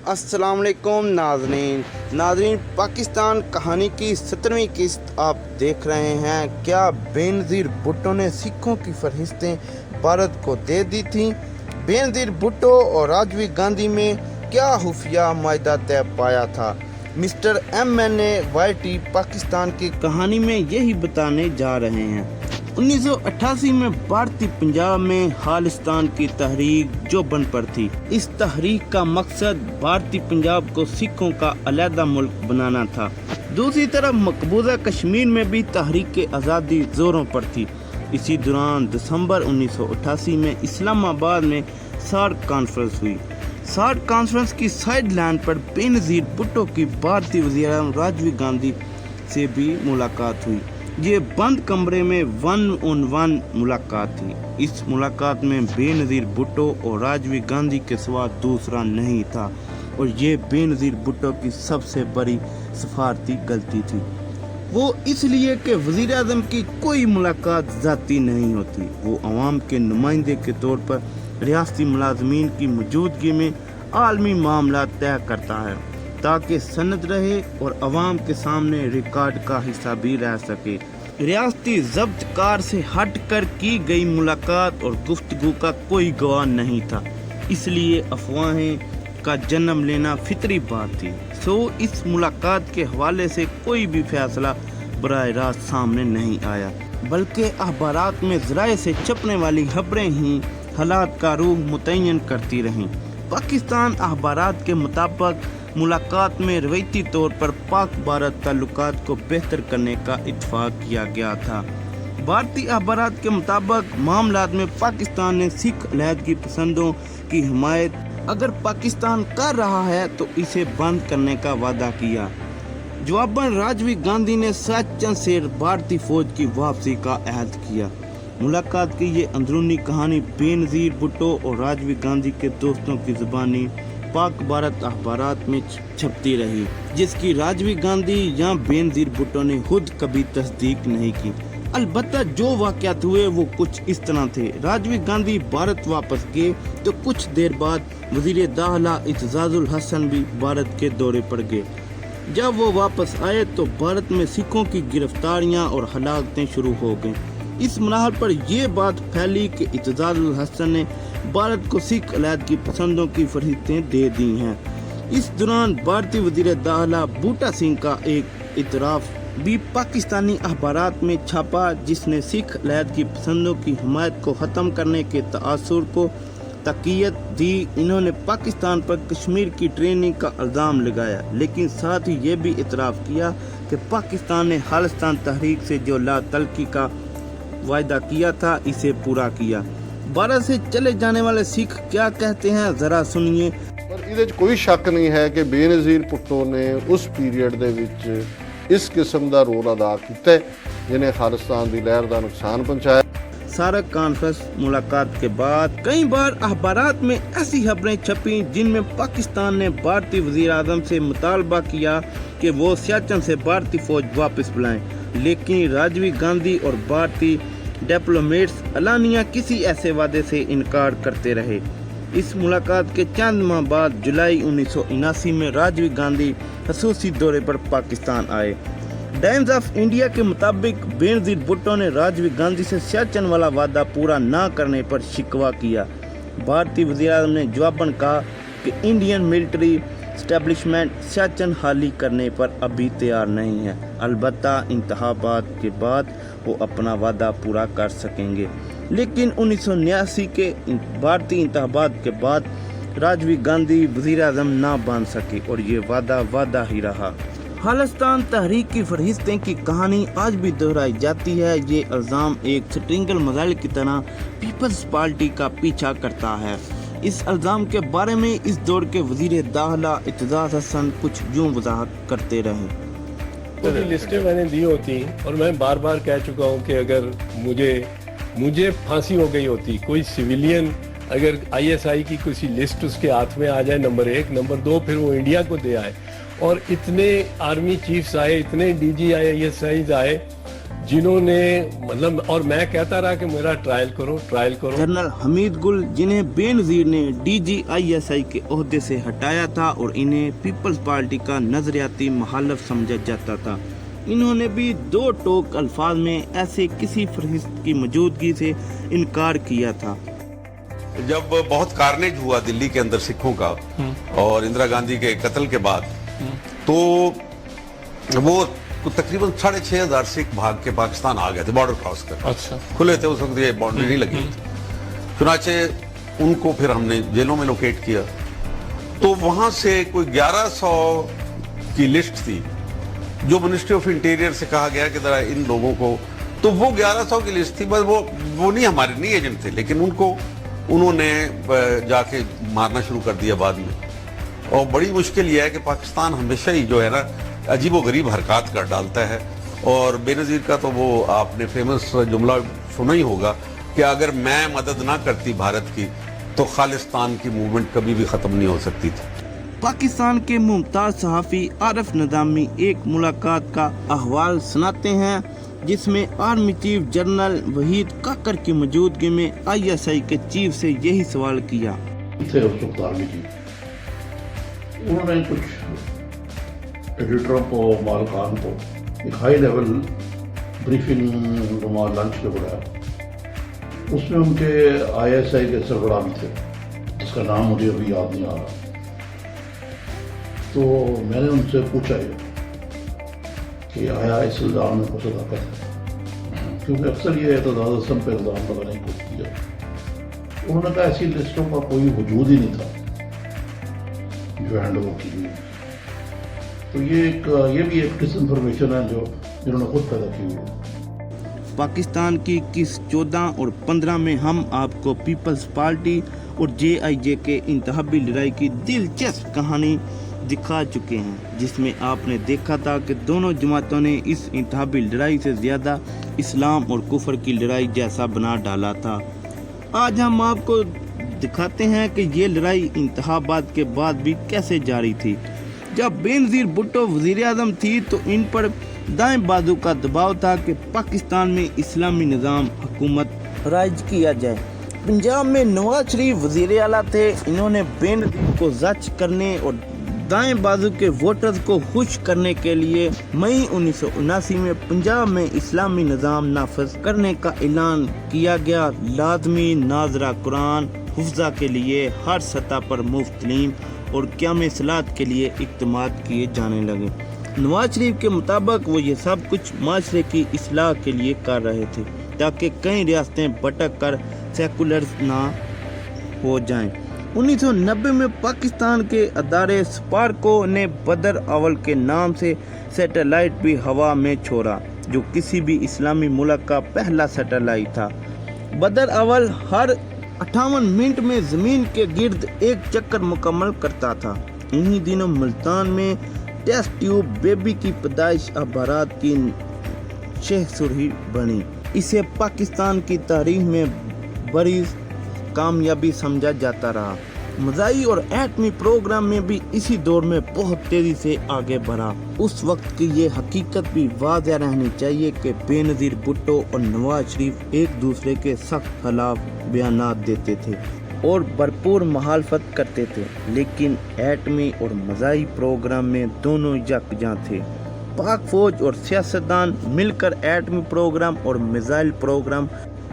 अस्सलाम वालेकुम नाज़रीन पाकिस्तान कहानी की 17वीं किस्त आप देख रहे हैं। क्या बेनज़ीर भुट्टो ने सिखों की फहरिस्तें भारत को दे दी थीं? बेनज़ीर भुट्टो और राजीव गांधी में क्या खुफिया मायदा तय पाया था? मिस्टर MNAYT पाकिस्तान की कहानी में यही बताने जा रहे हैं। 1988 में भारतीय पंजाब में खालिस्तान की तहरीक जो बन पड़ी। इस तहरीक का मकसद भारतीय पंजाब को सिखों का अलहदा मुल्क बनाना था। दूसरी तरफ मकबूजा कश्मीर में भी तहरीक आज़ादी जोरों पर थी। इसी दौरान दिसंबर 1988 में इस्लामाबाद में सार्क कॉन्फ्रेंस हुई। सार्क कॉन्फ्रेंस की साइड लाइन पर बेनज़ीर भुट्टो की भारतीय वज़ीर-ए-आज़म राजीव गांधी से भी मुलाकात हुई। ये बंद कमरे में 1-on-1 मुलाकात थी। इस मुलाकात में बेनज़ीर भुट्टो और राजीव गांधी के सिवा दूसरा नहीं था, और ये बेनज़ीर भुट्टो की सबसे बड़ी सफारती गलती थी। वो इसलिए कि वज़ीर-ए-आज़म की कोई मुलाकात ज़ाती नहीं होती। वो अवाम के नुमाइंदे के तौर पर रियासती मुलाजमीन की मौजूदगी में आलमी मामला तय करता है, ताकि सनद रहे और अवाम के सामने रिकॉर्ड का हिस्सा भी रह सके। रियासती ज़ब्त कार से हट कर की गई मुलाकात और गुफ्तगू का कोई गवाह नहीं था, इसलिए अफवाहें का जन्म लेना फितरी बात थी। सो इस मुलाकात के हवाले से कोई भी फैसला बराह रास्त सामने नहीं आया, बल्कि अखबारात में ज़राए से छपने वाली खबरें ही हालात का रूह मुतय्यन करती रहीं। पाकिस्तान अखबारात के मुताबिक मुलाकात में रवायती तौर पर पाक भारत ताल्लुकात को बेहतर करने का इत्फाक किया गया था। भारतीय अखबारात के मुताबिक मामलात में पाकिस्तान ने सिख अलहदगी पसंदों की हिमायत अगर पाकिस्तान कर रहा है तो इसे बंद करने का वादा किया। जवाबन राजीव गांधी ने सियाचिन से भारतीय फौज की वापसी का अहद किया। मुलाकात की ये अंदरूनी कहानी बेनज़ीर भुट्टो और राजीव गांधी के दोस्तों की ज़ुबानी पाक भारत अखबारात में छपती रही, जिसकी राजीव गांधी या बेनज़ीर भुट्टो ने खुद कभी तस्दीक नहीं की। अलबत्ता जो वाक़यात हुए वो कुछ इस तरह थे। राजीव गांधी भारत वापस गए तो कुछ देर बाद वज़ीर दाखिला इत्ज़ाज़ुल हसन भी भारत के दौरे पर गए। जब वो वापस आए तो भारत में सिखों की गिरफ्तारियां और हलाकतें शुरू हो गईं। इस मरहल पर यह बात फैली कि इत्ज़ाज़ुल हसन ने भारत को सिख अलहदगी पसंदों की फहरिस्तें दे दी हैं। इस दौरान भारतीय वज़ीर दाखिला बूटा सिंह का एक इतराफ़ भी पाकिस्तानी अखबारात में छपा, जिसने सिख अलहदगी पसंदों की हिमायत को ख़त्म करने के तआसुर को तक़ियत दी। इन्होंने पाकिस्तान पर कश्मीर की ट्रेनिंग का इल्ज़ाम लगाया, लेकिन साथ ही ये भी इतराफ़ किया कि पाकिस्तान ने खालिस्तान तहरीक से जो ला तलकी का वायदा किया था इसे पूरा किया। भारत से चले जाने वाले सिख क्या कहते हैं, जरा सुनिए। पर ਇਹਦੇ 'ਚ ਕੋਈ ਸ਼ੱਕ ਨਹੀਂ ਹੈ ਕਿ ਬੇਨਜ਼ੀਰ ਭੁੱਟੋ ਨੇ ਉਸ ਪੀਰੀਅਡ ਦੇ ਵਿੱਚ ਇਸ ਕਿਸਮ ਦਾ ਰੋਲ ਅਦਾ ਕੀਤਾ ਹੈ ਜਿਹਨੇ ਖਾਲਿਸਤਾਨ ਦੀ ਲਹਿਰ ਦਾ ਨੁਕਸਾਨ ਪਹੁੰਚਾਇਆ। सार्क कॉन्फ्रेंस मुलाकात के बाद कई बार अखबारात में ऐसी खबरें छपी जिनमें पाकिस्तान ने भारतीय वज़ीर-ए-आज़म से मुतालबा किया कि वो सियाचिन से भारतीय फौज वापस बुलाएं, लेकिन राजीव गांधी और भारतीय डिप्लोमेट्स अलानिया किसी ऐसे वादे से इनकार करते रहे। इस मुलाकात के चंद माह बाद जुलाई 1979 में राजीव गांधी खसूसी दौरे पर पाकिस्तान आए। टाइम्स ऑफ इंडिया के मुताबिक बेनज़ीर भुट्टो ने राजीव गांधी से सियाचिन वाला वादा पूरा न करने पर शिकवा किया। भारतीय वज़ीर-ए-आज़म ने जवाबन कहा कि इंडियन मिलिट्री एस्टेब्लिशमेंट सियाचिन खाली करने पर अभी तैयार नहीं है, अलबत्ता इंतखाबात के बाद वो अपना वादा पूरा कर सकेंगे। लेकिन 1989 के भारतीय इंतखाबात के बाद राजीव गांधी वज़ीर-ए-आज़म ना बन सके और ये वादा ही रहा। खालिस्तान तहरीक की फहरिस्तें की कहानी आज भी दोहराई जाती है। ये इल्ज़ाम एक स्ट्रिंगल मज़ाइल की तरह पीपल्स पार्टी का पीछा करता है। इस इल्ज़ाम के बारे में इस दौर के वज़ीर दाखिला इत्ज़ाज़ हसन कुछ यूँ वज़ाहत करते रहे। तो लिस्टें मैंने दी होती और मैं बार बार कह चुका हूँ कि अगर मुझे फांसी हो गई होती, कोई सिविलियन अगर ISI की किसी लिस्ट उसके हाथ में आ जाए, नंबर 1, नंबर 2 फिर वो इंडिया को दे आए, और इतने आर्मी चीफ्स आए, इतने DG ISIs आए जिन्होंने मतलब, और मैं कहता रहा कि मेरा ट्रायल करो। जनरल हमीद गुल, जिन्हें बेनज़ीर ने DGISI के ओहदे से हटाया था और इन्हें पीपल्स पार्टी का नजरियाती मुखालिफ समझा जाता था, इन्होंने भी दो टोक अल्फाज में ऐसे किसी फहरिस्त की मौजूदगी से इनकार किया था। जब बहुत कारनेज हुआ दिल्ली के अंदर सिखों का और इंदिरा गांधी के कत्ल के बाद, तो वो तकरीबन 6,500 सिख भाग के पाकिस्तान आ गए थे बॉर्डर क्रॉस कर। अच्छा। खुले थे उस वक्त, ये बाउंड्री नहीं लगी थी। चुनाचे उनको फिर हमने जेलों में लोकेट किया, तो वहां से कोई 1100 की लिस्ट थी जो मिनिस्ट्री ऑफ इंटीरियर से कहा गया कि जरा इन लोगों को, तो वो 1100 की लिस्ट थी, बस वो नहीं हमारे नहीं एजेंट थे, लेकिन उन्होंने जाके मारना शुरू कर दिया बाद में। और बड़ी मुश्किल यह है कि पाकिस्तान हमेशा ही जो है ना अजीबोगरीब हरकत कर डालता है। और बेनज़ीर का तो वो आपने फेमस जुमला सुना ही होगा कि अगर मैं मदद ना करती भारत की तो खालिस्तान की मूवमेंट कभी भी ख़त्म नहीं हो सकती थी। पाकिस्तान के मुमताज़ सहाफ़ी आरिफ निज़ामी एक मुलाकात का अहवाल सुनाते हैं जिसमें आर्मी चीफ जनरल वहीद काकर की मौजूदगी में ISI के चीफ से यही सवाल किया। थे उस वक्त आर्मी चीफ, उन्होंने कुछ एडिटरों को, मालकान को एक हाई लेवल ब्रीफिंग लंच पे बुलाया। उसमें उनके ISI के सरबराह भी थे, जिसका नाम मुझे अभी याद नहीं आ रहा। तो मैंने उनसे पूछा कि आया इस इल्ज़ाम में कुछ सदाकत है, क्योंकि अक्सर ये एतजाज़ असम पर इल्ज़ाम लगाने की कोशिश किया। उन्होंने कहा ऐसी लिस्टों का कोई वजूद ही नहीं था जो हैंड ओवर की हुई। तो ये भी एक डिसइंफॉर्मेशन है जो इन्होंने खुद पैदा की हुई है। पाकिस्तान की 21, 14 और 15 में हम आपको पीपल्स पार्टी और JIJ के इंतखाबी लड़ाई की दिलचस्प कहानी दिखा चुके हैं, जिसमें आपने देखा था कि दोनों जमातों ने इस इंतखाबी लड़ाई से ज़्यादा इस्लाम और कुफर की लड़ाई जैसा बना डाला था। आज हम आपको दिखाते हैं कि ये लड़ाई इंतखाबात के बाद भी कैसे जारी थी। जब बेनज़ीर भुट्टो वज़ीर आज़म थी तो इन पर दाएं बाजू का दबाव था कि पाकिस्तान में इस्लामी निज़ाम हुकूमत राइज किया जाए। पंजाब में नवाज शरीफ वज़ीर आला थे। इन्होंने बेनज़ीर को जज करने और दाएं बाजू के वोटर्स को खुश करने के लिए मई 1979 में पंजाब में इस्लामी निज़ाम नाफिज करने का ऐलान किया गया। लाजमी नाज़रा कुरान हुफ्ज़ा के लिए हर सतह पर मुफ्त तालीम और क़याम सलात के लिए इक़दामात किए जाने लगे। नवाज शरीफ के मुताबिक वो ये सब कुछ माशरे की इस्लाह के लिए कर रहे थे ताकि कई रियासतें भटक कर सेकुलर ना हो जाएं। 1990 में पाकिस्तान के अदारे स्पार्को ने बदर अव्वल के नाम से सैटेलाइट भी हवा में छोड़ा, जो किसी भी इस्लामी मुल्क का पहला सैटेलाइट था। बदर अव्वल हर 58 मिनट में ज़मीन के गिर्द एक चक्कर मुकम्मल करता था। इन्हीं दिनों मुल्तान में टेस्ट ट्यूब बेबी की पैदाइश अखबारात की शेख सुरही बनी। इसे पाकिस्तान की तारीख में बड़ी कामयाबी समझा जाता रहा। मज़ाई और एटमी प्रोग्राम में भी इसी दौर में बहुत तेज़ी से आगे बढ़ा। उस वक्त की ये हकीकत भी वाज़ेह रहनी चाहिए कि बेनज़ीर भुट्टो और नवाज शरीफ एक दूसरे के सख्त खिलाफ बयानात देते थे और भरपूर मुखालफत करते थे, लेकिन एटमी और मज़ाई प्रोग्राम में दोनों यकजां थे। पाक फौज और सियासतदान मिलकर एटमी प्रोग्राम और मिसाइल प्रोग्राम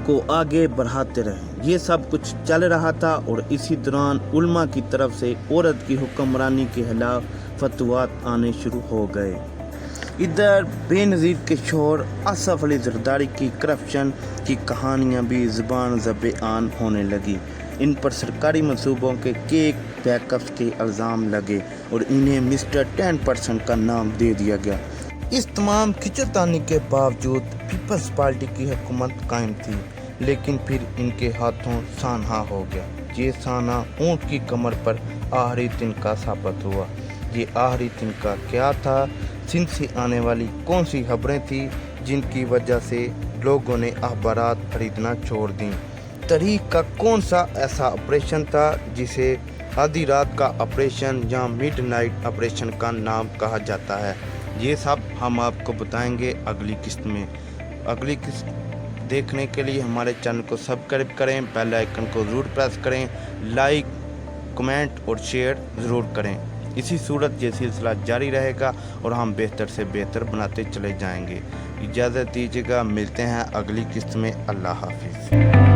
को आगे बढ़ाते रहे। ये सब कुछ चल रहा था और इसी दौरान उल्मा की तरफ से औरत की हुक्मरानी के खिलाफ फतवात आने शुरू हो गए। इधर बेनज़ीर के शोहर असफ अली ज़रदारी की करप्शन की कहानियाँ भी ज़बान ज़ब-ए-आन होने लगी। इन पर सरकारी मंसूबों के केक बैकअप्स के इल्ज़ाम लगे और इन्हें मिस्टर 10% का नाम दे दिया गया। इस तमाम खिंचोतानी के बावजूद पीपल्स पार्टी की हुकूमत कायम थी, लेकिन फिर इनके हाथों सानहा हो गया। ये साना ऊँट की कमर पर आखिरी तिनका साबित हुआ। ये आखिरी तिनका क्या था? सिंध से आने वाली कौन सी खबरें थी जिनकी वजह से लोगों ने अखबारात खरीदना छोड़ दी? तारीख का कौन सा ऐसा ऑपरेशन था जिसे आधी रात का ऑपरेशन या मिडनाइट ऑपरेशन का नाम कहा जाता है? ये सब हम आपको बताएंगे अगली किस्त में। अगली किस्त देखने के लिए हमारे चैनल को सब्सक्राइब करें, बेल आइकन को ज़रूर प्रेस करें, लाइक कमेंट और शेयर ज़रूर करें। इसी सूरत ये सिलसिला जारी रहेगा और हम बेहतर से बेहतर बनाते चले जाएंगे। इजाज़त दीजिएगा, मिलते हैं अगली किस्त में। अल्लाह हाफिज़।